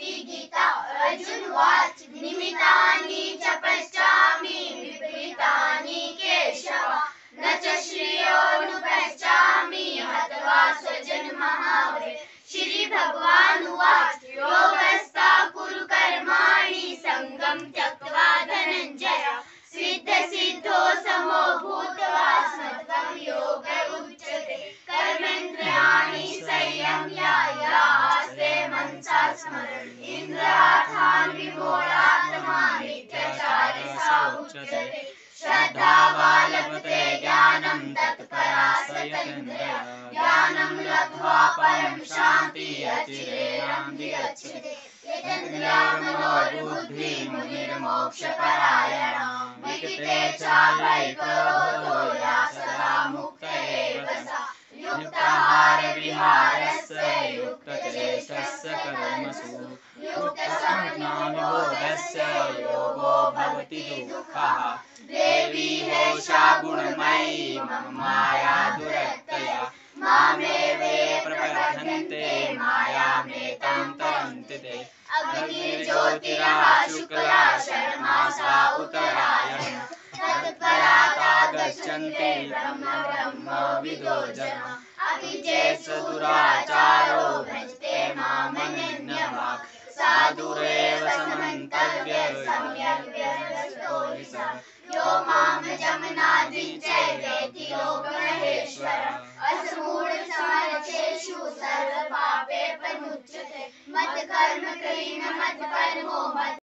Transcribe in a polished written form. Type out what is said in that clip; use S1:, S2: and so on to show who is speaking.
S1: श्लोकी Gita Arjun watch निमितानि च पश्यामि विपरीतानि केशव न च श्रेयोनुपश्यामि हत्वा स्वजनमहावरे। श्री भगवान उवाच योगस्ता कुरु कर्माणि संगं त्यक्त्वा धनञ्जय सिद्धसिद्धो समो भूत्वा स्मत्वं योग उच्यते। कर्मेन्द्रियाणि संयम्य आस्ते मनसा स्मरन् इन्द्रियार्थान् विमूढात्मा मिथ्याचारे स उच्यते। श्रद्धावा लभते ज्ञानं तत्परा सतेन्द्रिया ज्ञानं लब्ध्वा परं शान्तिः अचिरेणाधिगच्छति। यतेन्द्रियमनोर्बुद्धिः मुनिर्मोक्षपरायणः विगते चाल्लैको सदा मुक्त एव सः। युक्ताहारविहारस्य युक्तचेष्टस्य कर्मसु युक्तसंज्ञानिबोधस्य योगो भवति दुःखः। देवी हेषा गुणमयी मम माया दुरत्यया मामेवे प्रपद्यन्ते मायामेतां तरन्ति ते। अग्निर्ज्योतिरः शुक्ला षण्मासा उत्तरायणः तत्पराता गच्छन्ति ब्रह्म ब्रह्मविदो जनाः। अपि चेत् दुराचारो भजते मामनन्यभाक् साधुरेव समन्तव्यः सम्यग् व्यवस्थितो